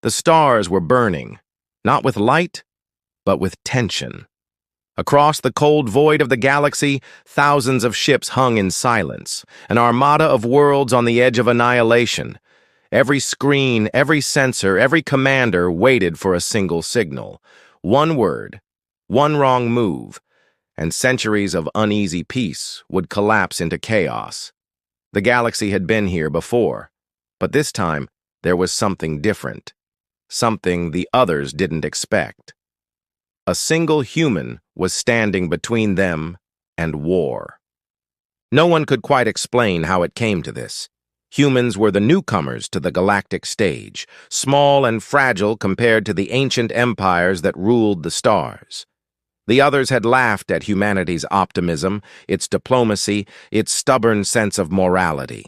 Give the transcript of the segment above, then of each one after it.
The stars were burning, not with light, but with tension. Across the cold void of the galaxy, thousands of ships hung in silence, an armada of worlds on the edge of annihilation. Every screen, every sensor, every commander waited for a single signal. One word, one wrong move, and centuries of uneasy peace would collapse into chaos. The galaxy had been here before, but this time there was something different, something the others didn't expect. A single human was standing between them and war. No one could quite explain how it came to this. Humans were the newcomers to the galactic stage, small and fragile compared to the ancient empires that ruled the stars. The others had laughed at humanity's optimism, its diplomacy, its stubborn sense of morality.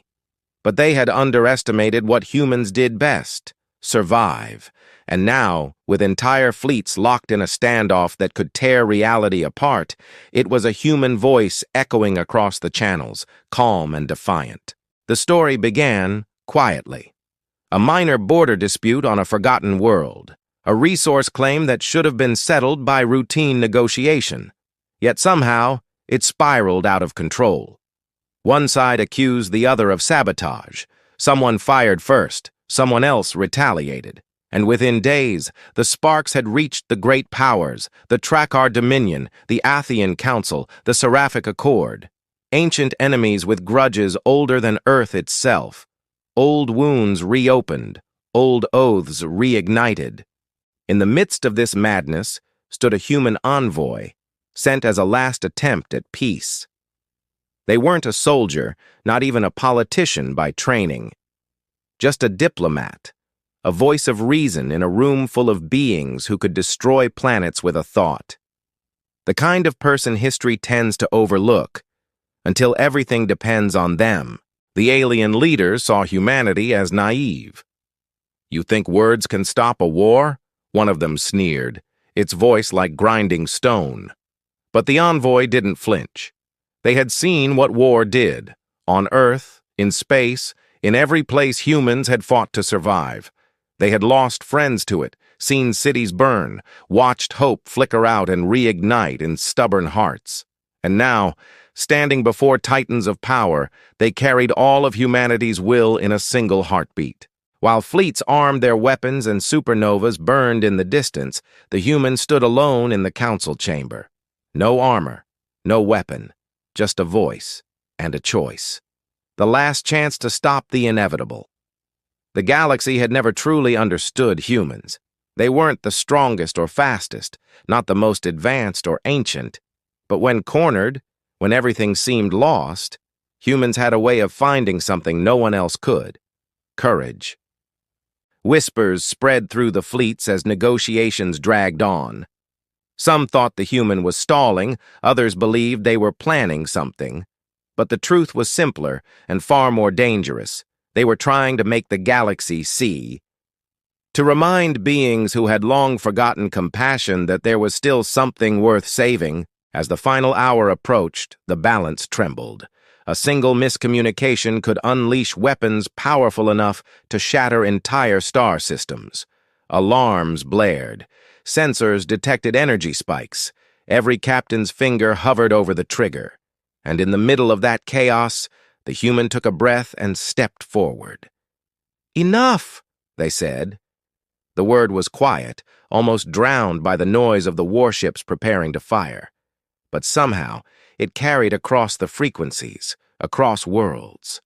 But they had underestimated what humans did best: survive. And now, with entire fleets locked in a standoff that could tear reality apart, it was a human voice echoing across the channels, calm and defiant. The story began quietly. A minor border dispute on a forgotten world, a resource claim that should have been settled by routine negotiation. Yet somehow, it spiraled out of control. One side accused the other of sabotage. Someone fired first, someone else retaliated. And within days, the sparks had reached the great powers, the Trakkar Dominion, the Athean Council, the Seraphic Accord. Ancient enemies with grudges older than Earth itself. Old wounds reopened, old oaths reignited. In the midst of this madness stood a human envoy, sent as a last attempt at peace. They weren't a soldier, not even a politician by training. Just a diplomat. A voice of reason in a room full of beings who could destroy planets with a thought. The kind of person history tends to overlook, until everything depends on them. The alien leaders saw humanity as naive. "You think words can stop a war?" one of them sneered, its voice like grinding stone. But the envoy didn't flinch. They had seen what war did, on Earth, in space, in every place humans had fought to survive. They had lost friends to it, seen cities burn, watched hope flicker out and reignite in stubborn hearts. And now, standing before titans of power, they carried all of humanity's will in a single heartbeat. While fleets armed their weapons and supernovas burned in the distance, the humans stood alone in the council chamber. No armor, no weapon, just a voice and a choice. The last chance to stop the inevitable. The galaxy had never truly understood humans. They weren't the strongest or fastest, not the most advanced or ancient. But when cornered, when everything seemed lost, humans had a way of finding something no one else could: courage. Whispers spread through the fleets as negotiations dragged on. Some thought the human was stalling, others believed they were planning something. But the truth was simpler and far more dangerous. They were trying to make the galaxy see. To remind beings who had long forgotten compassion that there was still something worth saving. As the final hour approached, the balance trembled. A single miscommunication could unleash weapons powerful enough to shatter entire star systems. Alarms blared. Sensors detected energy spikes. Every captain's finger hovered over the trigger. And in the middle of that chaos, the human took a breath and stepped forward. "Enough," they said. The word was quiet, almost drowned by the noise of the warships preparing to fire. But somehow, it carried across the frequencies, across worlds.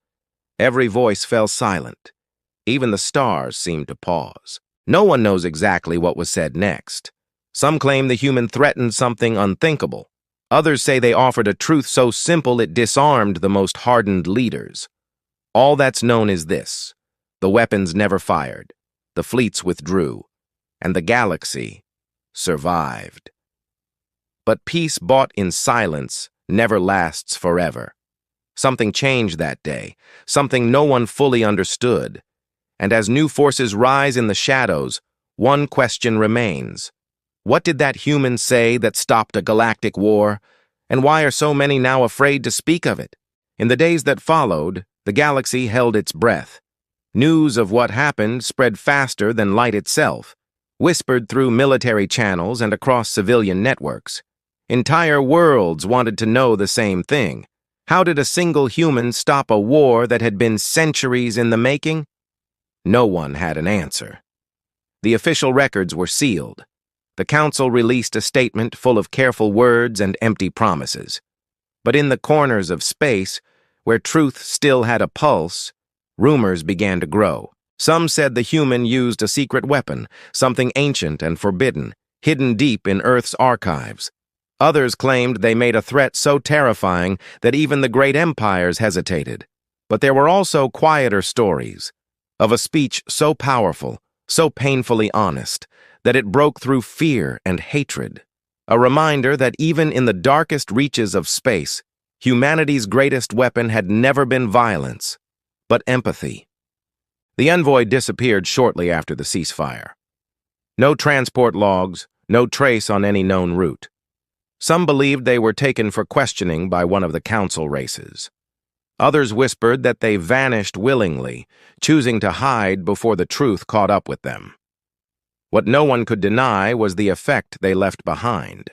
Every voice fell silent. Even the stars seemed to pause. No one knows exactly what was said next. Some claim the human threatened something unthinkable. Others say they offered a truth so simple it disarmed the most hardened leaders. All that's known is this: the weapons never fired, the fleets withdrew, and the galaxy survived. But peace bought in silence never lasts forever. Something changed that day, something no one fully understood. And as new forces rise in the shadows, one question remains. What did that human say that stopped a galactic war? And why are so many now afraid to speak of it? In the days that followed, the galaxy held its breath. News of what happened spread faster than light itself, whispered through military channels and across civilian networks. Entire worlds wanted to know the same thing. How did a single human stop a war that had been centuries in the making? No one had an answer. The official records were sealed. The Council released a statement full of careful words and empty promises. But in the corners of space, where truth still had a pulse, rumors began to grow. Some said the human used a secret weapon, something ancient and forbidden, hidden deep in Earth's archives. Others claimed they made a threat so terrifying that even the great empires hesitated. But there were also quieter stories of a speech so powerful, so painfully honest, that it broke through fear and hatred. A reminder that even in the darkest reaches of space, humanity's greatest weapon had never been violence, but empathy. The envoy disappeared shortly after the ceasefire. No transport logs, no trace on any known route. Some believed they were taken for questioning by one of the council races. Others whispered that they vanished willingly, choosing to hide before the truth caught up with them. What no one could deny was the effect they left behind.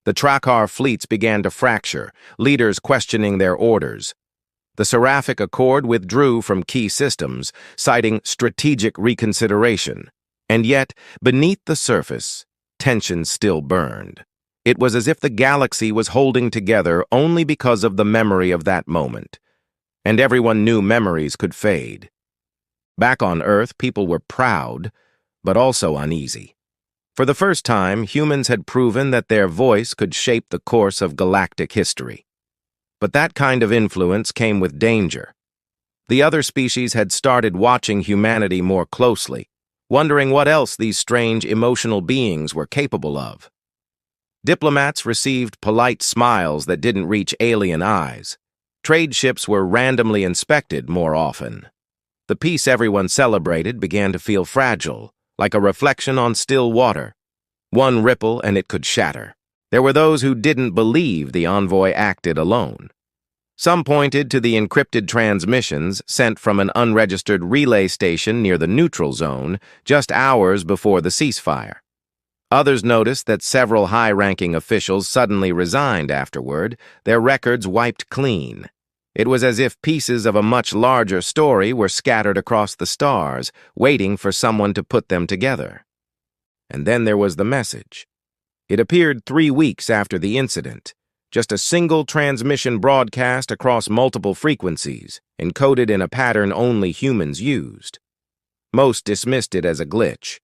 The Trakkar fleets began to fracture, leaders questioning their orders. The Seraphic Accord withdrew from key systems, citing strategic reconsideration. And yet, beneath the surface, tension still burned. It was as if the galaxy was holding together only because of the memory of that moment. And everyone knew memories could fade. Back on Earth, people were proud, but also uneasy. For the first time, humans had proven that their voice could shape the course of galactic history. But that kind of influence came with danger. The other species had started watching humanity more closely, wondering what else these strange emotional beings were capable of. Diplomats received polite smiles that didn't reach alien eyes. Trade ships were randomly inspected more often. The peace everyone celebrated began to feel fragile, like a reflection on still water. One ripple and it could shatter. There were those who didn't believe the envoy acted alone. Some pointed to the encrypted transmissions sent from an unregistered relay station near the neutral zone just hours before the ceasefire. Others noticed that several high-ranking officials suddenly resigned afterward, their records wiped clean. It was as if pieces of a much larger story were scattered across the stars, waiting for someone to put them together. And then there was the message. It appeared 3 weeks after the incident, just a single transmission broadcast across multiple frequencies, encoded in a pattern only humans used. Most dismissed it as a glitch,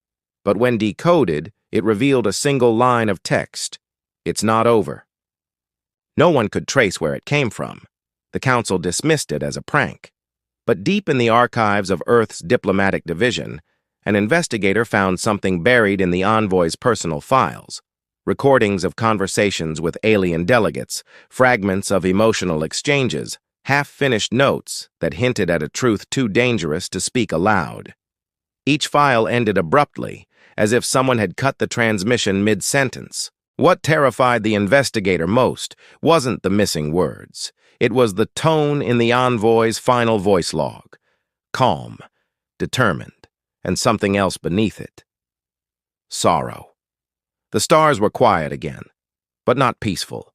but when decoded, it revealed a single line of text. It's not over. No one could trace where it came from. The Council dismissed it as a prank. But deep in the archives of Earth's diplomatic division, an investigator found something buried in the envoy's personal files. Recordings of conversations with alien delegates, fragments of emotional exchanges, half-finished notes that hinted at a truth too dangerous to speak aloud. Each file ended abruptly, as if someone had cut the transmission mid-sentence. What terrified the investigator most wasn't the missing words. It was the tone in the envoy's final voice log. Calm, determined, and something else beneath it. Sorrow. The stars were quiet again, but not peaceful.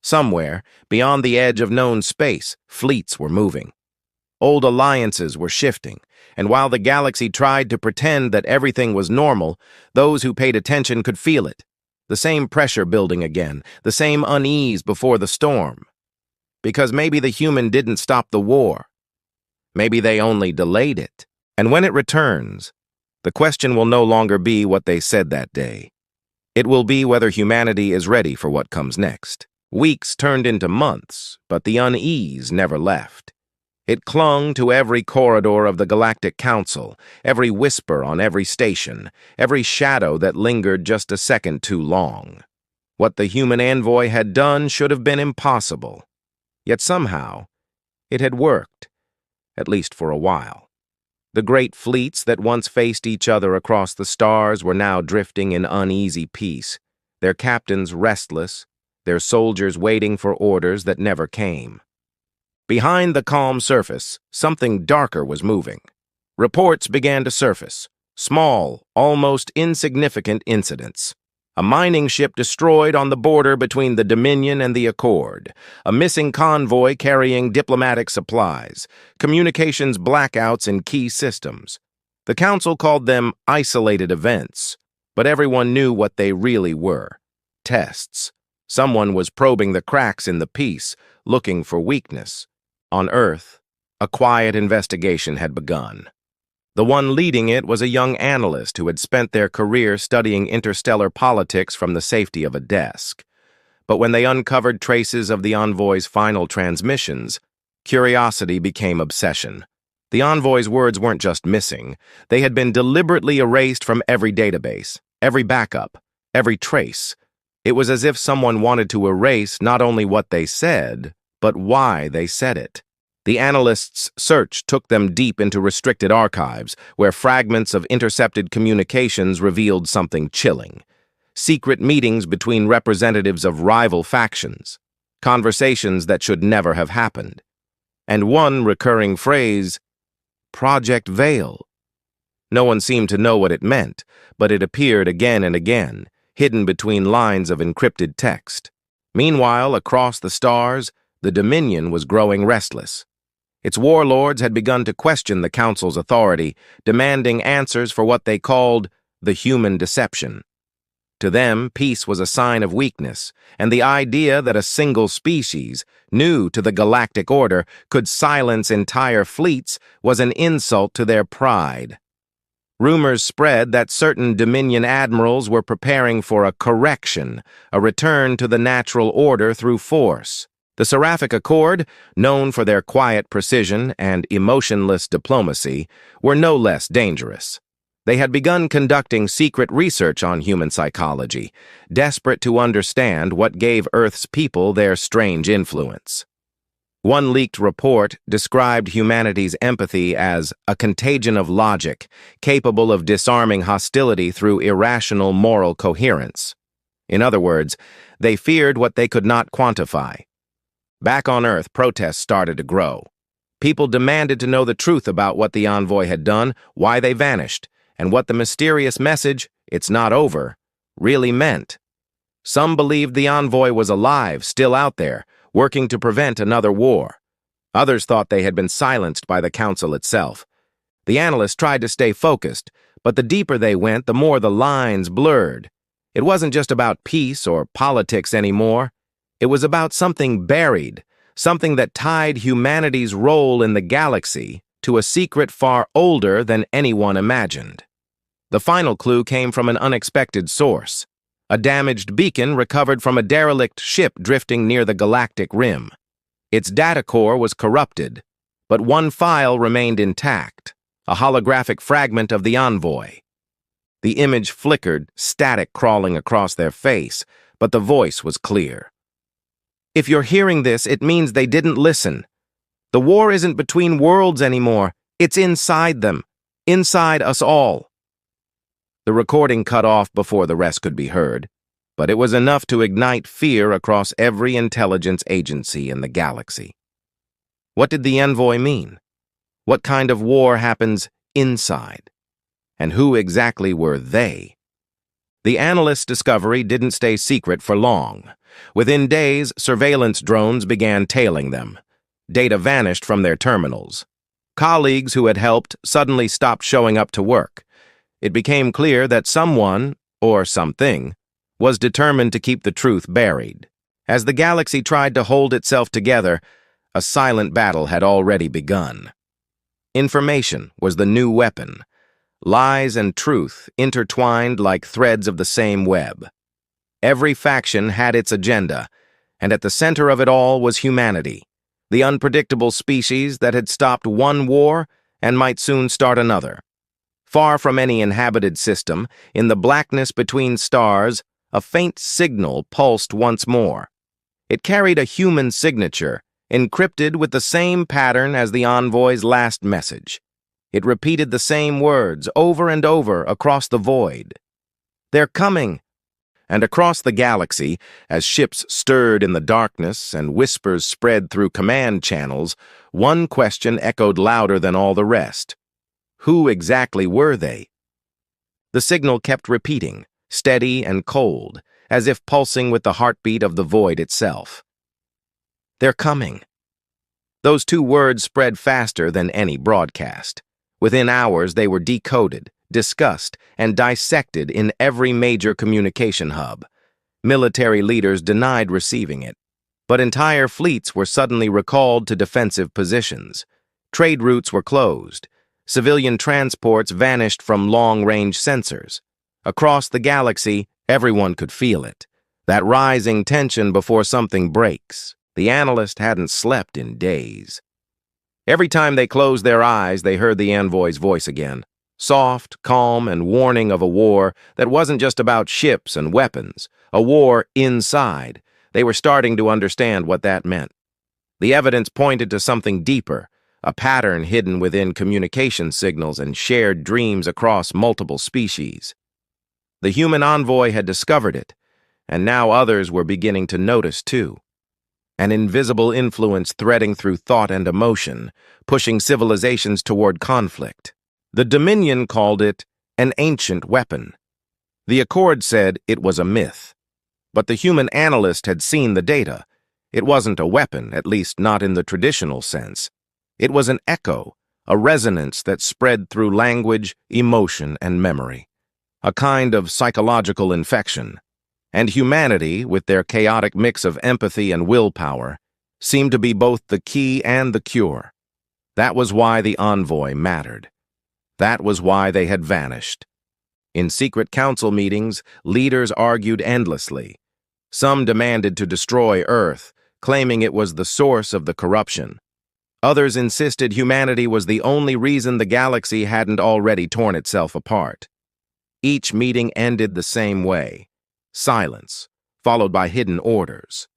Somewhere, beyond the edge of known space, fleets were moving. Old alliances were shifting, and while the galaxy tried to pretend that everything was normal, those who paid attention could feel it. The same pressure building again, the same unease before the storm. Because maybe the human didn't stop the war. Maybe they only delayed it. And when it returns, the question will no longer be what they said that day. It will be whether humanity is ready for what comes next. Weeks turned into months, but the unease never left. It clung to every corridor of the Galactic Council, every whisper on every station, every shadow that lingered just a second too long. What the human envoy had done should have been impossible. Yet somehow, it had worked, at least for a while. The great fleets that once faced each other across the stars were now drifting in uneasy peace, their captains restless, their soldiers waiting for orders that never came. Behind the calm surface, something darker was moving. Reports began to surface. Small, almost insignificant incidents. A mining ship destroyed on the border between the Dominion and the Accord. A missing convoy carrying diplomatic supplies. Communications blackouts in key systems. The Council called them isolated events, but everyone knew what they really were. Tests. Someone was probing the cracks in the peace, looking for weakness. On Earth, a quiet investigation had begun. The one leading it was a young analyst who had spent their career studying interstellar politics from the safety of a desk. But when they uncovered traces of the envoy's final transmissions, curiosity became obsession. The envoy's words weren't just missing. They had been deliberately erased from every database, every backup, every trace. It was as if someone wanted to erase not only what they said, but why they said it. The analyst's search took them deep into restricted archives, where fragments of intercepted communications revealed something chilling. Secret meetings between representatives of rival factions. Conversations that should never have happened. And one recurring phrase, Project Veil. No one seemed to know what it meant, but it appeared again and again, hidden between lines of encrypted text. Meanwhile, across the stars, the Dominion was growing restless. Its warlords had begun to question the Council's authority, demanding answers for what they called the human deception. To them, peace was a sign of weakness, and the idea that a single species, new to the galactic order, could silence entire fleets was an insult to their pride. Rumors spread that certain Dominion admirals were preparing for a correction, a return to the natural order through force. The Seraphic Accord, known for their quiet precision and emotionless diplomacy, were no less dangerous. They had begun conducting secret research on human psychology, desperate to understand what gave Earth's people their strange influence. One leaked report described humanity's empathy as a contagion of logic, capable of disarming hostility through irrational moral coherence. In other words, they feared what they could not quantify. Back on Earth, protests started to grow. People demanded to know the truth about what the envoy had done, why they vanished, and what the mysterious message, "It's not over," really meant. Some believed the envoy was alive, still out there, working to prevent another war. Others thought they had been silenced by the Council itself. The analysts tried to stay focused, but the deeper they went, the more the lines blurred. It wasn't just about peace or politics anymore. It was about something buried, something that tied humanity's role in the galaxy to a secret far older than anyone imagined. The final clue came from an unexpected source. A damaged beacon recovered from a derelict ship drifting near the galactic rim. Its data core was corrupted, but one file remained intact, a holographic fragment of the envoy. The image flickered, static crawling across their face, but the voice was clear. "If you're hearing this, it means they didn't listen. The war isn't between worlds anymore. It's inside them, inside us all." The recording cut off before the rest could be heard, but it was enough to ignite fear across every intelligence agency in the galaxy. What did the envoy mean? What kind of war happens inside? And who exactly were they? The analyst's discovery didn't stay secret for long. Within days, surveillance drones began tailing them. Data vanished from their terminals. Colleagues who had helped suddenly stopped showing up to work. It became clear that someone, or something, was determined to keep the truth buried. As the galaxy tried to hold itself together, a silent battle had already begun. Information was the new weapon. Lies and truth intertwined like threads of the same web. Every faction had its agenda, and at the center of it all was humanity, the unpredictable species that had stopped one war and might soon start another. Far from any inhabited system, in the blackness between stars, a faint signal pulsed once more. It carried a human signature, encrypted with the same pattern as the envoy's last message. It repeated the same words over and over across the void. "They're coming!" And across the galaxy, as ships stirred in the darkness and whispers spread through command channels, one question echoed louder than all the rest. Who exactly were they? The signal kept repeating, steady and cold, as if pulsing with the heartbeat of the void itself. They're coming. Those two words spread faster than any broadcast. Within hours, they were decoded, discussed, and dissected in every major communication hub. Military leaders denied receiving it, but entire fleets were suddenly recalled to defensive positions. Trade routes were closed. Civilian transports vanished from long-range sensors. Across the galaxy, everyone could feel it. That rising tension before something breaks. The analyst hadn't slept in days. Every time they closed their eyes, they heard the envoy's voice again. Soft, calm, and warning of a war that wasn't just about ships and weapons. A war inside. They were starting to understand what that meant. The evidence pointed to something deeper, a pattern hidden within communication signals and shared dreams across multiple species. The human envoy had discovered it, and now others were beginning to notice too. An invisible influence threading through thought and emotion, pushing civilizations toward conflict. The Dominion called it an ancient weapon. The Accord said it was a myth. But the human analyst had seen the data. It wasn't a weapon, at least not in the traditional sense. It was an echo, a resonance that spread through language, emotion, and memory. A kind of psychological infection. And humanity, with their chaotic mix of empathy and willpower, seemed to be both the key and the cure. That was why the envoy mattered. That was why they had vanished. In secret council meetings, leaders argued endlessly. Some demanded to destroy Earth, claiming it was the source of the corruption. Others insisted humanity was the only reason the galaxy hadn't already torn itself apart. Each meeting ended the same way. Silence, followed by hidden orders.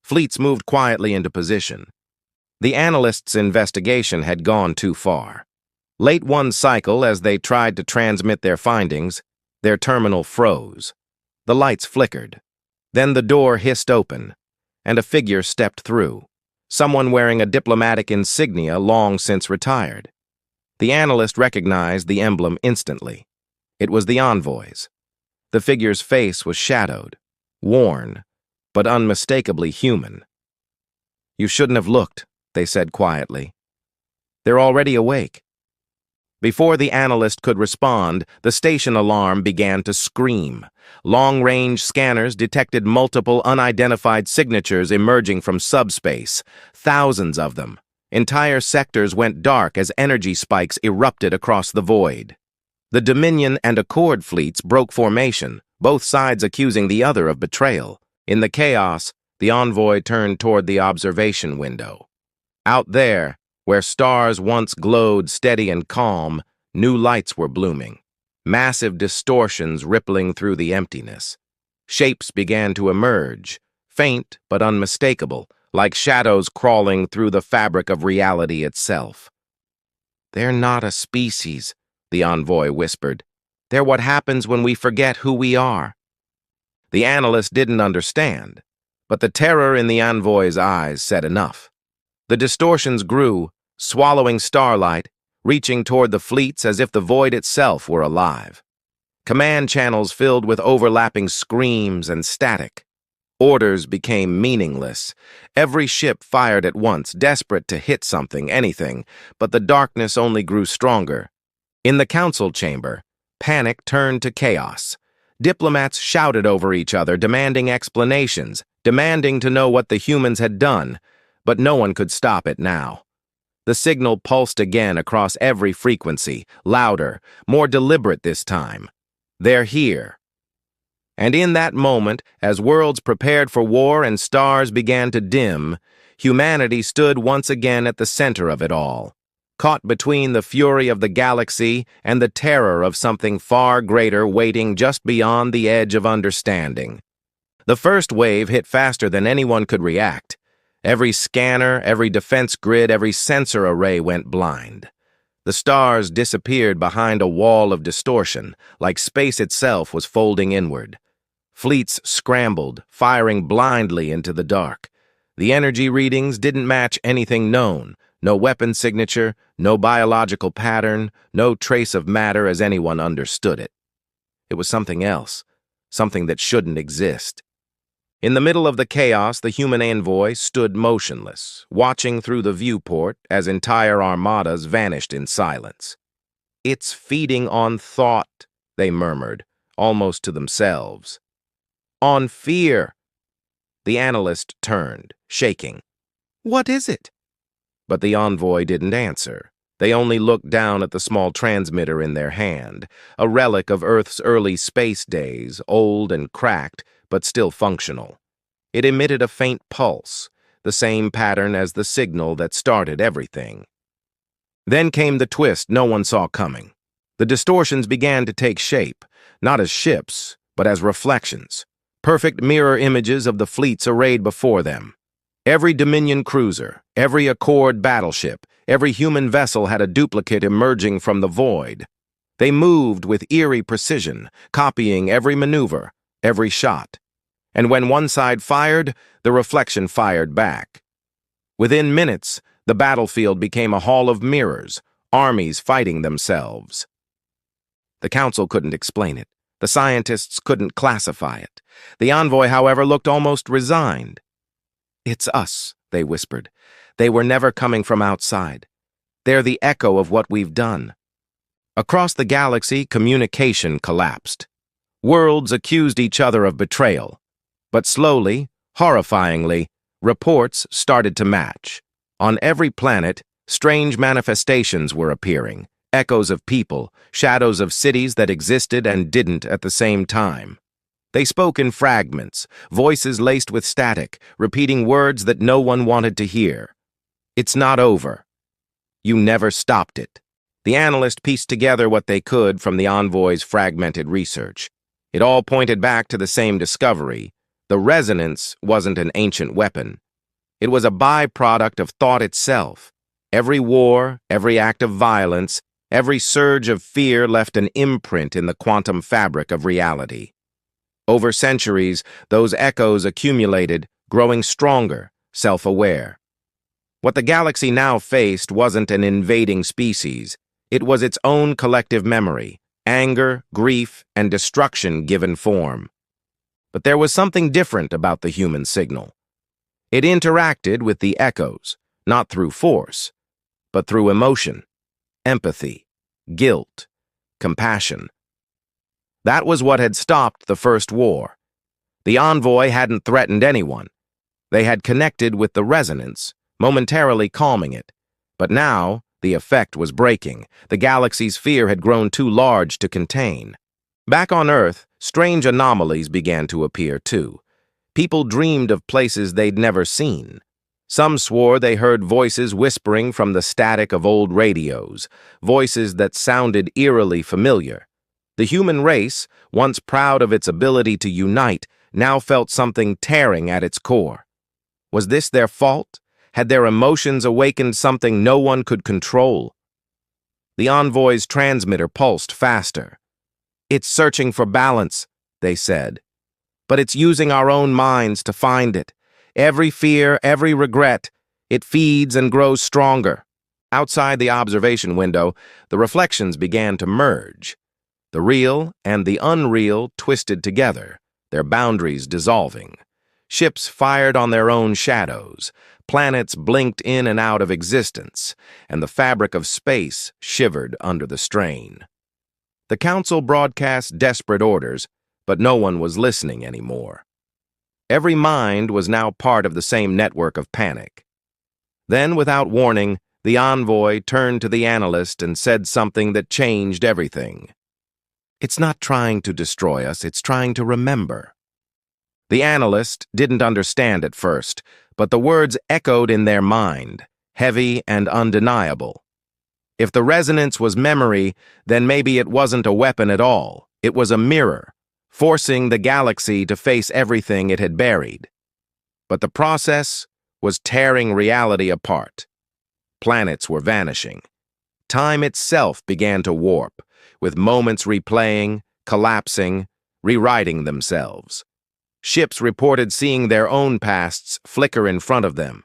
Fleets moved quietly into position. The analysts' investigation had gone too far. Late one cycle, as they tried to transmit their findings, their terminal froze. The lights flickered. Then the door hissed open, and a figure stepped through, someone wearing a diplomatic insignia long since retired. The analyst recognized the emblem instantly. It was the envoy's. The figure's face was shadowed, worn, but unmistakably human. "You shouldn't have looked," they said quietly. "They're already awake." Before the analyst could respond, the station alarm began to scream. Long-range scanners detected multiple unidentified signatures emerging from subspace, thousands of them. Entire sectors went dark as energy spikes erupted across the void. The Dominion and Accord fleets broke formation, both sides accusing the other of betrayal. In the chaos, the envoy turned toward the observation window. Out there, where stars once glowed steady and calm, new lights were blooming, massive distortions rippling through the emptiness. Shapes began to emerge, faint but unmistakable, like shadows crawling through the fabric of reality itself. "They're not a species," the envoy whispered. "They're what happens when we forget who we are." The analyst didn't understand, but the terror in the envoy's eyes said enough. The distortions grew, swallowing starlight, reaching toward the fleets as if the void itself were alive. Command channels filled with overlapping screams and static. Orders became meaningless. Every ship fired at once, desperate to hit something, anything, but the darkness only grew stronger. In the council chamber, panic turned to chaos. Diplomats shouted over each other, demanding explanations, demanding to know what the humans had done, but no one could stop it now. The signal pulsed again across every frequency, louder, more deliberate this time. "They're here." And in that moment, as worlds prepared for war and stars began to dim, humanity stood once again at the center of it all, caught between the fury of the galaxy and the terror of something far greater waiting just beyond the edge of understanding. The first wave hit faster than anyone could react. Every scanner, every defense grid, every sensor array went blind. The stars disappeared behind a wall of distortion, like space itself was folding inward. Fleets scrambled, firing blindly into the dark. The energy readings didn't match anything known. No weapon signature, no biological pattern, no trace of matter as anyone understood it. It was something else, something that shouldn't exist. In the middle of the chaos, the human envoy stood motionless, watching through the viewport as entire armadas vanished in silence. "It's feeding on thought," they murmured, almost to themselves. "On fear." The analyst turned, shaking. "What is it?" But the envoy didn't answer. They only looked down at the small transmitter in their hand, a relic of Earth's early space days, old and cracked, but still functional. It emitted a faint pulse, the same pattern as the signal that started everything. Then came the twist no one saw coming. The distortions began to take shape, not as ships, but as reflections, perfect mirror images of the fleets arrayed before them. Every Dominion cruiser, every Accord battleship, every human vessel had a duplicate emerging from the void. They moved with eerie precision, copying every maneuver, every shot. And when one side fired, the reflection fired back. Within minutes, the battlefield became a hall of mirrors, armies fighting themselves. The council couldn't explain it. The scientists couldn't classify it. The envoy, however, looked almost resigned. "It's us," they whispered. "They were never coming from outside. They're the echo of what we've done." Across the galaxy, communication collapsed. Worlds accused each other of betrayal. But slowly, horrifyingly, reports started to match. On every planet, strange manifestations were appearing, echoes of people, shadows of cities that existed and didn't at the same time. They spoke in fragments, voices laced with static, repeating words that no one wanted to hear. "It's not over. You never stopped it." The analyst pieced together what they could from the envoy's fragmented research. It all pointed back to the same discovery. The resonance wasn't an ancient weapon. It was a byproduct of thought itself. Every war, every act of violence, every surge of fear left an imprint in the quantum fabric of reality. Over centuries, those echoes accumulated, growing stronger, self-aware. What the galaxy now faced wasn't an invading species. It was its own collective memory, anger, grief, and destruction given form. But there was something different about the human signal. It interacted with the echoes, not through force, but through emotion, empathy, guilt, compassion. That was what had stopped the First War. The envoy hadn't threatened anyone. They had connected with the resonance, momentarily calming it. But now, the effect was breaking. The galaxy's fear had grown too large to contain. Back on Earth, strange anomalies began to appear, too. People dreamed of places they'd never seen. Some swore they heard voices whispering from the static of old radios, voices that sounded eerily familiar. The human race, once proud of its ability to unite, now felt something tearing at its core. Was this their fault? Had their emotions awakened something no one could control? The envoy's transmitter pulsed faster. "It's searching for balance," they said. "But it's using our own minds to find it. Every fear, every regret, it feeds and grows stronger." Outside the observation window, the reflections began to merge. The real and the unreal twisted together, their boundaries dissolving. Ships fired on their own shadows. Planets blinked in and out of existence, and the fabric of space shivered under the strain. The council broadcast desperate orders, but no one was listening anymore. Every mind was now part of the same network of panic. Then, without warning, the envoy turned to the analyst and said something that changed everything. "It's not trying to destroy us, it's trying to remember." The analyst didn't understand at first, but the words echoed in their mind, heavy and undeniable. If the resonance was memory, then maybe it wasn't a weapon at all. It was a mirror, forcing the galaxy to face everything it had buried. But the process was tearing reality apart. Planets were vanishing. Time itself began to warp, with moments replaying, collapsing, rewriting themselves. Ships reported seeing their own pasts flicker in front of them.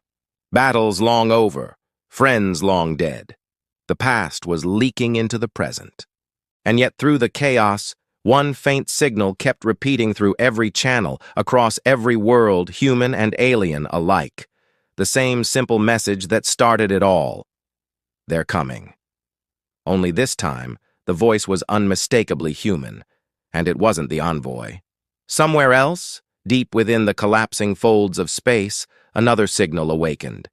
Battles long over, friends long dead. The past was leaking into the present. And yet through the chaos, one faint signal kept repeating through every channel, across every world, human and alien alike. The same simple message that started it all. They're coming. Only this time, the voice was unmistakably human, and it wasn't the envoy. Somewhere else, deep within the collapsing folds of space, another signal awakened.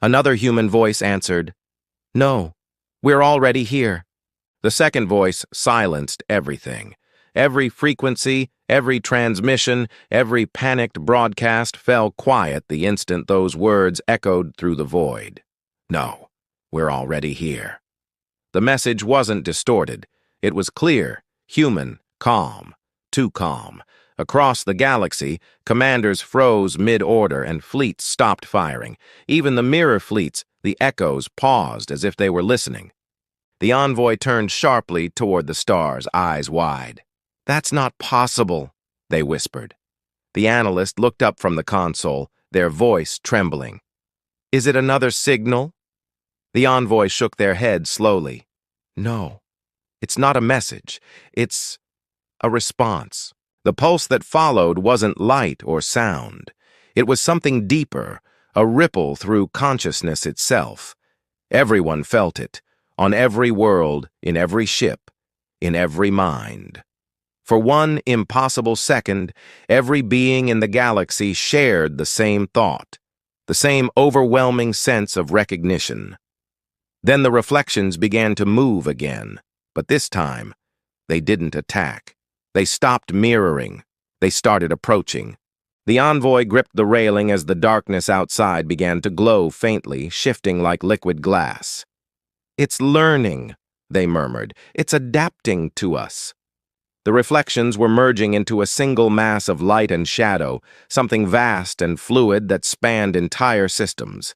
Another human voice answered, "No, we're already here." The second voice silenced everything. Every frequency, every transmission, every panicked broadcast fell quiet the instant those words echoed through the void. "No, we're already here." The message wasn't distorted. It was clear, human, calm, too calm. Across the galaxy, commanders froze mid-order and fleets stopped firing. Even the mirror fleets, the echoes, paused as if they were listening. The envoy turned sharply toward the stars, eyes wide. "That's not possible," they whispered. The analyst looked up from the console, their voice trembling. "Is it another signal?" The envoy shook their head slowly. "No, it's not a message. It's a response." The pulse that followed wasn't light or sound. It was something deeper, a ripple through consciousness itself. Everyone felt it, on every world, in every ship, in every mind. For one impossible second, every being in the galaxy shared the same thought, the same overwhelming sense of recognition. Then the reflections began to move again, but this time, they didn't attack. They stopped mirroring. They started approaching. The envoy gripped the railing as the darkness outside began to glow faintly, shifting like liquid glass. "It's learning," they murmured. "It's adapting to us." The reflections were merging into a single mass of light and shadow, something vast and fluid that spanned entire systems.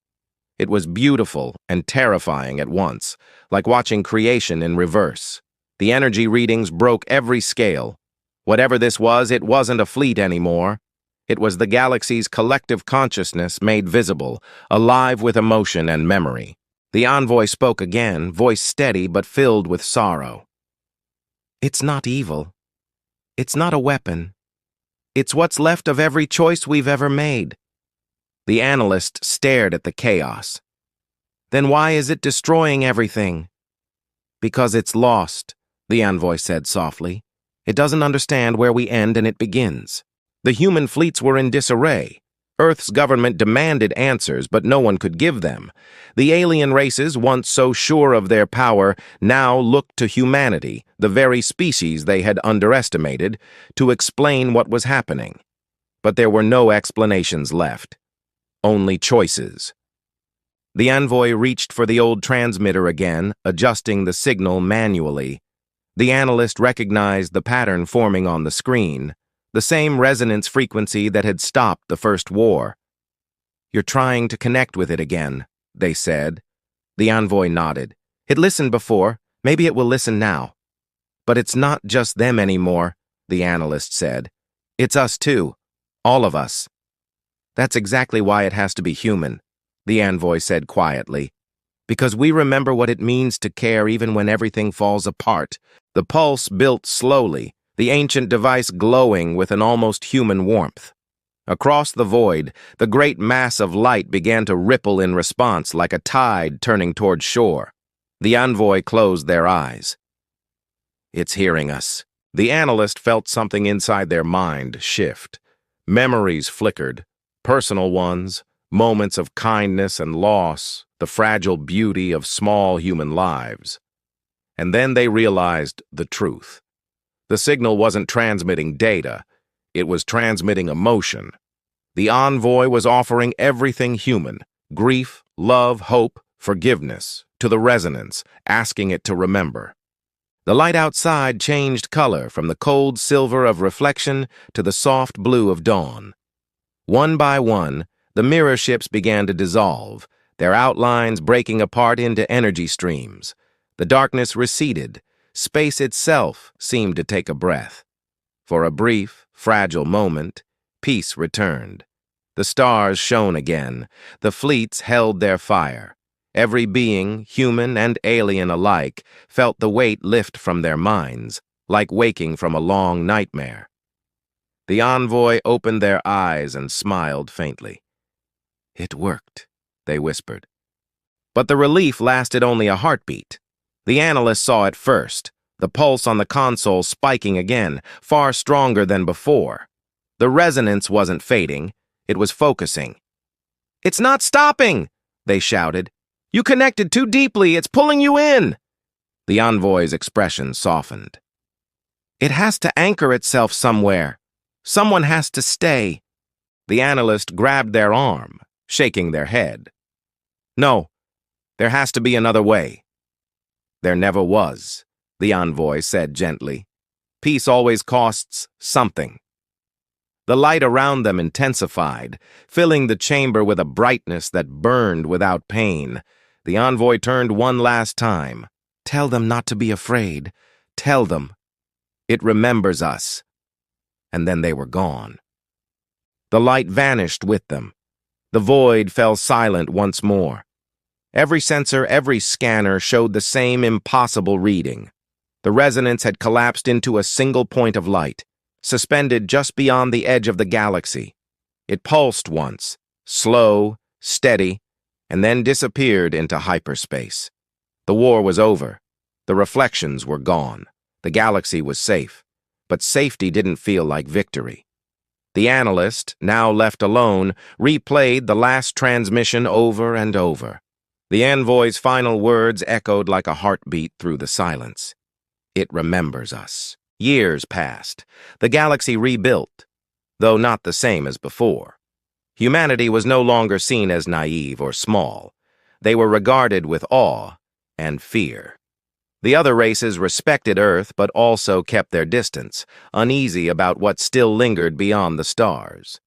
It was beautiful and terrifying at once, like watching creation in reverse. The energy readings broke every scale. Whatever this was, it wasn't a fleet anymore. It was the galaxy's collective consciousness made visible, alive with emotion and memory. The envoy spoke again, voice steady but filled with sorrow. "It's not evil. It's not a weapon. It's what's left of every choice we've ever made." The analyst stared at the chaos. "Then why is it destroying everything?" "Because it's lost," the envoy said softly. "It doesn't understand where we end and it begins." The human fleets were in disarray. Earth's government demanded answers, but no one could give them. The alien races, once so sure of their power, now looked to humanity, the very species they had underestimated, to explain what was happening. But there were no explanations left. Only choices. The envoy reached for the old transmitter again, adjusting the signal manually. The analyst recognized the pattern forming on the screen, the same resonance frequency that had stopped the first war. "You're trying to connect with it again," they said. The envoy nodded. "It listened before. Maybe it will listen now." "But it's not just them anymore," the analyst said. "It's us too. All of us." "That's exactly why it has to be human," the envoy said quietly. "Because we remember what it means to care even when everything falls apart." The pulse built slowly, the ancient device glowing with an almost human warmth. Across the void, the great mass of light began to ripple in response like a tide turning toward shore. The envoy closed their eyes. "It's hearing us." The analyst felt something inside their mind shift. Memories flickered, personal ones, moments of kindness and loss, the fragile beauty of small human lives. And then they realized the truth. The signal wasn't transmitting data, it was transmitting emotion. The envoy was offering everything human, grief, love, hope, forgiveness, to the resonance, asking it to remember. The light outside changed color from the cold silver of reflection to the soft blue of dawn. One by one, the mirror ships began to dissolve, their outlines breaking apart into energy streams. The darkness receded. Space itself seemed to take a breath. For a brief, fragile moment, peace returned. The stars shone again. The fleets held their fire. Every being, human and alien alike, felt the weight lift from their minds, like waking from a long nightmare. The envoy opened their eyes and smiled faintly. "It worked," they whispered. But the relief lasted only a heartbeat. The analyst saw it first, the pulse on the console spiking again, far stronger than before. The resonance wasn't fading, it was focusing. "It's not stopping!" they shouted. "You connected too deeply, it's pulling you in!" The envoy's expression softened. "It has to anchor itself somewhere. Someone has to stay." The analyst grabbed their arm, shaking their head. "No, there has to be another way." "There never was," the envoy said gently. "Peace always costs something." The light around them intensified, filling the chamber with a brightness that burned without pain. The envoy turned one last time. "Tell them not to be afraid. Tell them. It remembers us." And then they were gone. The light vanished with them. The void fell silent once more. Every sensor, every scanner showed the same impossible reading. The resonance had collapsed into a single point of light, suspended just beyond the edge of the galaxy. It pulsed once, slow, steady, and then disappeared into hyperspace. The war was over. The reflections were gone. The galaxy was safe. But safety didn't feel like victory. The analyst, now left alone, replayed the last transmission over and over. The envoy's final words echoed like a heartbeat through the silence. "It remembers us." Years passed. The galaxy rebuilt, though not the same as before. Humanity was no longer seen as naive or small. They were regarded with awe and fear. The other races respected Earth but also kept their distance, uneasy about what still lingered beyond the stars.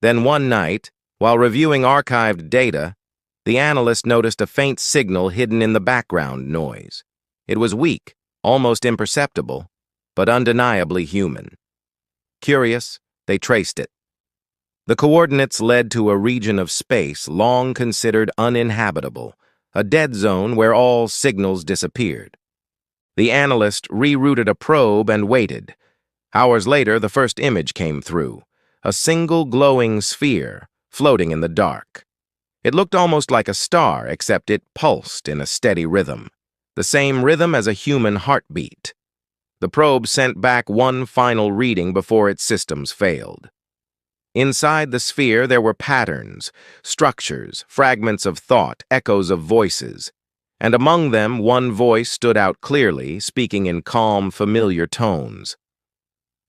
Then one night, while reviewing archived data, the analyst noticed a faint signal hidden in the background noise. It was weak, almost imperceptible, but undeniably human. Curious, they traced it. The coordinates led to a region of space long considered uninhabitable, a dead zone where all signals disappeared. The analyst rerouted a probe and waited. Hours later, the first image came through, a single glowing sphere floating in the dark. It looked almost like a star, except it pulsed in a steady rhythm, the same rhythm as a human heartbeat. The probe sent back one final reading before its systems failed. Inside the sphere there were patterns, structures, fragments of thought, echoes of voices, and among them one voice stood out clearly, speaking in calm, familiar tones.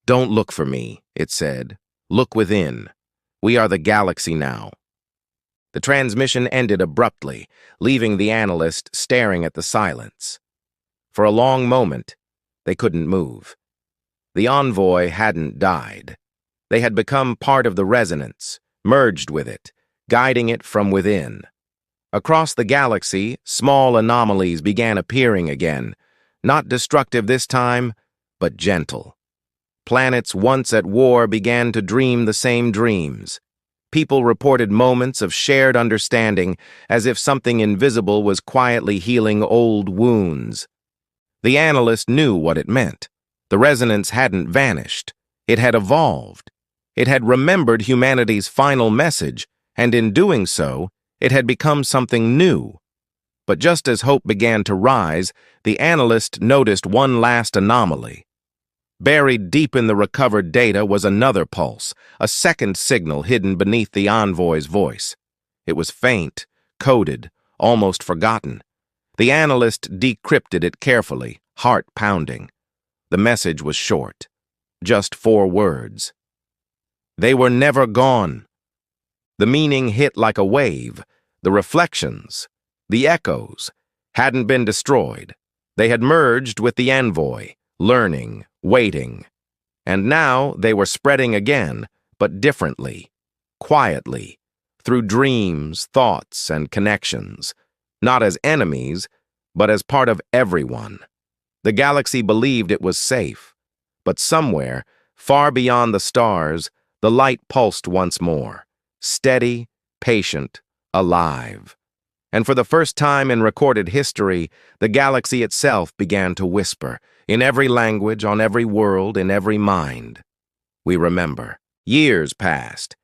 "Don't look for me," it said. "Look within. We are the galaxy now." The transmission ended abruptly, leaving the analyst staring at the silence. For a long moment, they couldn't move. The envoy hadn't died. They had become part of the resonance, merged with it, guiding it from within. Across the galaxy, small anomalies began appearing again, not destructive this time, but gentle. Planets once at war began to dream the same dreams. People reported moments of shared understanding, as if something invisible was quietly healing old wounds. The analyst knew what it meant. The resonance hadn't vanished. It had evolved. It had remembered humanity's final message, and in doing so, it had become something new. But just as hope began to rise, the analyst noticed one last anomaly. Buried deep in the recovered data was another pulse, a second signal hidden beneath the envoy's voice. It was faint, coded, almost forgotten. The analyst decrypted it carefully, heart pounding. The message was short, just 4 words. They were never gone. The meaning hit like a wave. The reflections, the echoes, hadn't been destroyed. They had merged with the envoy, learning, waiting. And now they were spreading again, but differently, quietly, through dreams, thoughts, and connections, not as enemies, but as part of everyone. The galaxy believed it was safe, but somewhere, far beyond the stars, the light pulsed once more, steady, patient, alive. And for the first time in recorded history, the galaxy itself began to whisper, in every language, on every world, in every mind. We remember. Years passed,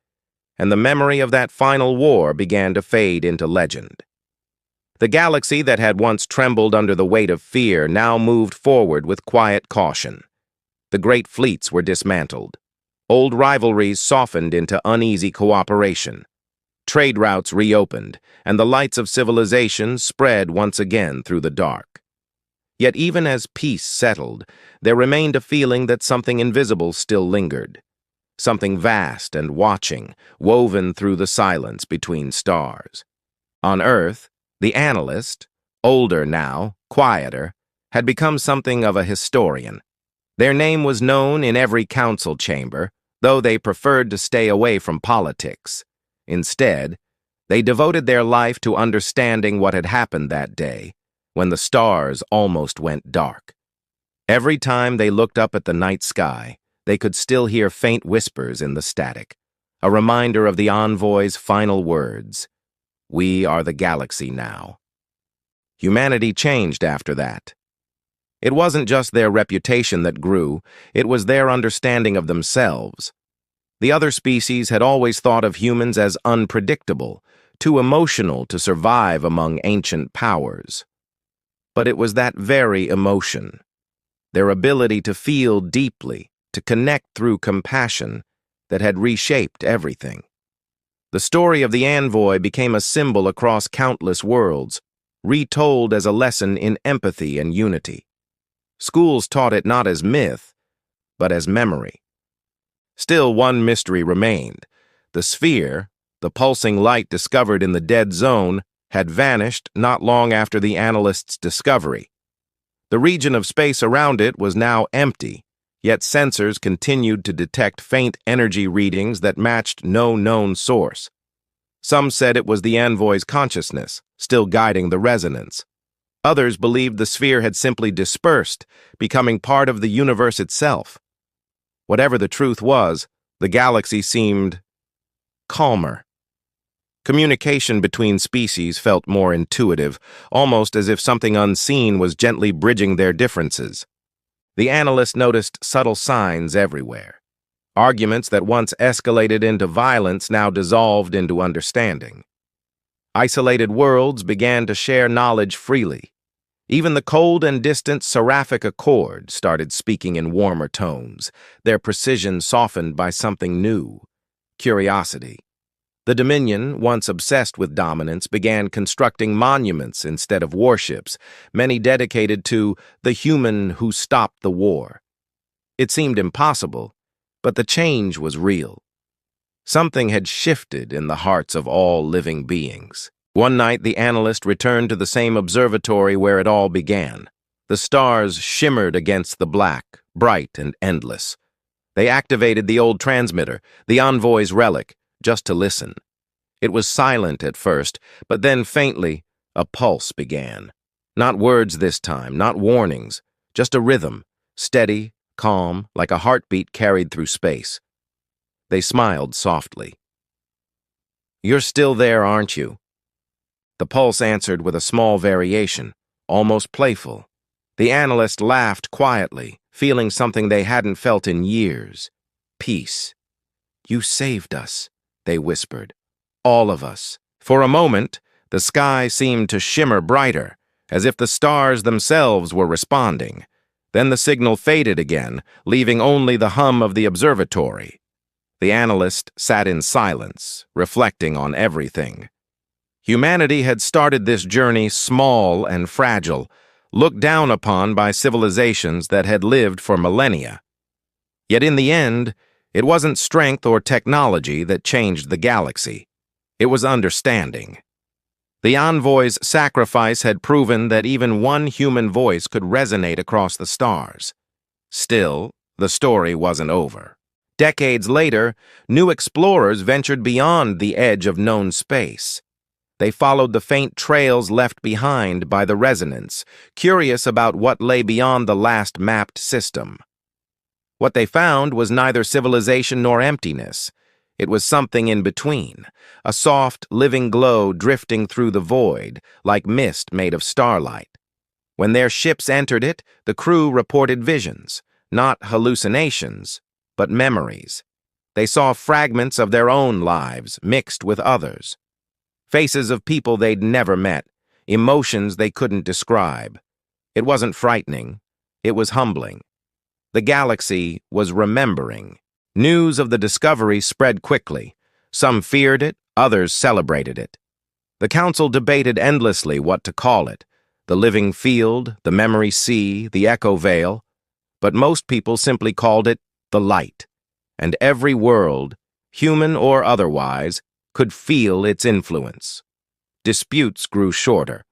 and the memory of that final war began to fade into legend. The galaxy that had once trembled under the weight of fear now moved forward with quiet caution. The great fleets were dismantled. Old rivalries softened into uneasy cooperation. Trade routes reopened, and the lights of civilization spread once again through the dark. Yet even as peace settled, there remained a feeling that something invisible still lingered. Something vast and watching, woven through the silence between stars. On Earth, the analyst, older now, quieter, had become something of a historian. Their name was known in every council chamber, though they preferred to stay away from politics. Instead, they devoted their life to understanding what had happened that day, when the stars almost went dark. Every time they looked up at the night sky, they could still hear faint whispers in the static, a reminder of the envoy's final words, "We are the galaxy now." Humanity changed after that. It wasn't just their reputation that grew, it was their understanding of themselves. The other species had always thought of humans as unpredictable, too emotional to survive among ancient powers. But it was that very emotion, their ability to feel deeply, to connect through compassion, that had reshaped everything. The story of the envoy became a symbol across countless worlds, retold as a lesson in empathy and unity. Schools taught it not as myth, but as memory. Still, one mystery remained. The sphere, the pulsing light discovered in the dead zone, had vanished not long after the analyst's discovery. The region of space around it was now empty, yet sensors continued to detect faint energy readings that matched no known source. Some said it was the envoy's consciousness, still guiding the resonance. Others believed the sphere had simply dispersed, becoming part of the universe itself. Whatever the truth was, the galaxy seemed calmer. Communication between species felt more intuitive, almost as if something unseen was gently bridging their differences. The analyst noticed subtle signs everywhere. Arguments that once escalated into violence now dissolved into understanding. Isolated worlds began to share knowledge freely. Even the cold and distant seraphic accord started speaking in warmer tones, their precision softened by something new, curiosity. The Dominion, once obsessed with dominance, began constructing monuments instead of warships, many dedicated to the human who stopped the war. It seemed impossible, but the change was real. Something had shifted in the hearts of all living beings. One night, the analyst returned to the same observatory where it all began. The stars shimmered against the black, bright and endless. They activated the old transmitter, the envoy's relic, just to listen. It was silent at first, but then faintly, a pulse began. Not words this time, not warnings, just a rhythm, steady, calm, like a heartbeat carried through space. They smiled softly. "You're still there, aren't you?" The pulse answered with a small variation, almost playful. The analyst laughed quietly, feeling something they hadn't felt in years. Peace. "You saved us," they whispered. "All of us." For a moment, the sky seemed to shimmer brighter, as if the stars themselves were responding. Then the signal faded again, leaving only the hum of the observatory. The analyst sat in silence, reflecting on everything. Humanity had started this journey small and fragile, looked down upon by civilizations that had lived for millennia. Yet in the end, it wasn't strength or technology that changed the galaxy. It was understanding. The envoy's sacrifice had proven that even one human voice could resonate across the stars. Still, the story wasn't over. Decades later, new explorers ventured beyond the edge of known space. They followed the faint trails left behind by the resonance, curious about what lay beyond the last mapped system. What they found was neither civilization nor emptiness. It was something in between, a soft, living glow drifting through the void, like mist made of starlight. When their ships entered it, the crew reported visions, not hallucinations, but memories. They saw fragments of their own lives mixed with others. Faces of people they'd never met, emotions they couldn't describe. It wasn't frightening. It was humbling. The galaxy was remembering. News of the discovery spread quickly. Some feared it, others celebrated it. The council debated endlessly what to call it: the living field, the memory sea, the echo veil. But most people simply called it the light. And every world, human or otherwise, could feel its influence. Disputes grew shorter.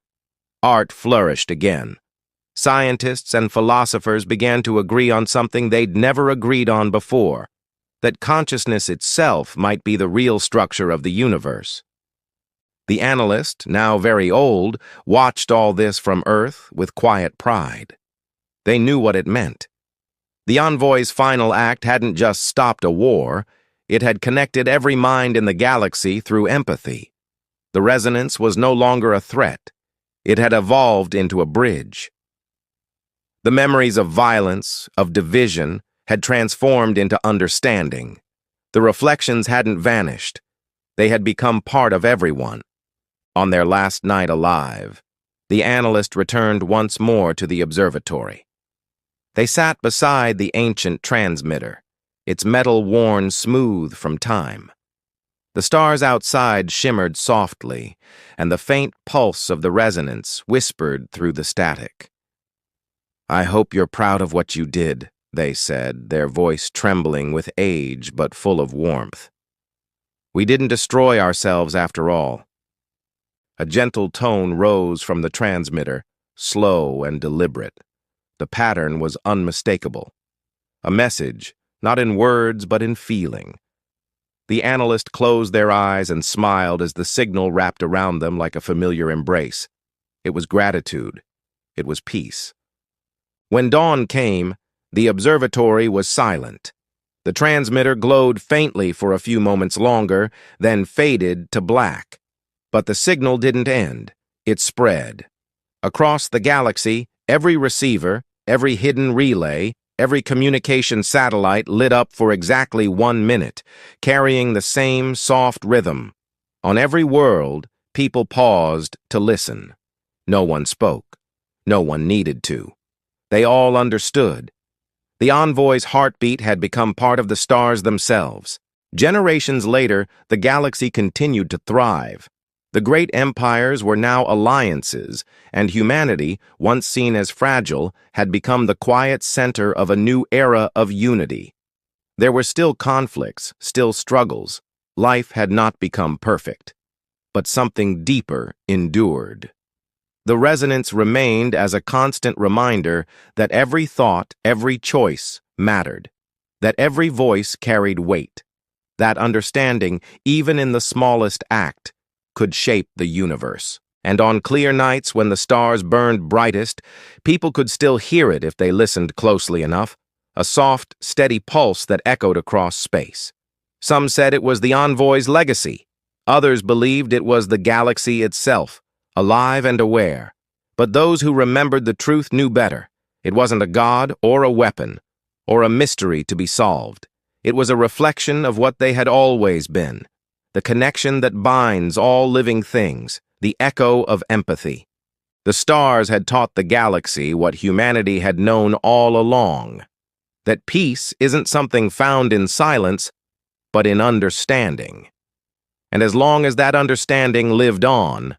Art flourished again. Scientists and philosophers began to agree on something they'd never agreed on before: that consciousness itself might be the real structure of the universe. The analyst, now very old, watched all this from Earth with quiet pride. They knew what it meant. The envoy's final act hadn't just stopped a war, it had connected every mind in the galaxy through empathy. The resonance was no longer a threat. It had evolved into a bridge. The memories of violence, of division, had transformed into understanding. The reflections hadn't vanished. They had become part of everyone. On their last night alive, the analyst returned once more to the observatory. They sat beside the ancient transmitter, its metal worn smooth from time. The stars outside shimmered softly, and the faint pulse of the resonance whispered through the static. "I hope you're proud of what you did," they said, their voice trembling with age but full of warmth. "We didn't destroy ourselves after all." A gentle tone rose from the transmitter, slow and deliberate. The pattern was unmistakable. A message, not in words but in feeling. The analyst closed their eyes and smiled as the signal wrapped around them like a familiar embrace. It was gratitude. It was peace. When dawn came, the observatory was silent. The transmitter glowed faintly for a few moments longer, then faded to black. But the signal didn't end. It spread. Across the galaxy, every receiver, every hidden relay, every communication satellite lit up for exactly 1 minute, carrying the same soft rhythm. On every world, people paused to listen. No one spoke. No one needed to. They all understood. The envoy's heartbeat had become part of the stars themselves. Generations later, the galaxy continued to thrive. The great empires were now alliances, and humanity, once seen as fragile, had become the quiet center of a new era of unity. There were still conflicts, still struggles. Life had not become perfect. But something deeper endured. The resonance remained as a constant reminder that every thought, every choice mattered, that every voice carried weight, that understanding, even in the smallest act, could shape the universe. And on clear nights when the stars burned brightest, people could still hear it if they listened closely enough, a soft, steady pulse that echoed across space. Some said it was the envoy's legacy. Others believed it was the galaxy itself, alive and aware. But those who remembered the truth knew better. It wasn't a god or a weapon, or a mystery to be solved. It was a reflection of what they had always been. The connection that binds all living things, the echo of empathy. The stars had taught the galaxy what humanity had known all along, that peace isn't something found in silence, but in understanding. And as long as that understanding lived on,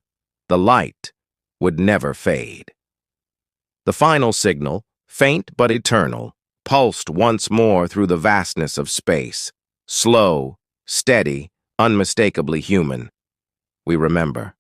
the light would never fade. The final signal, faint but eternal, pulsed once more through the vastness of space, slow, steady, unmistakably human. We remember.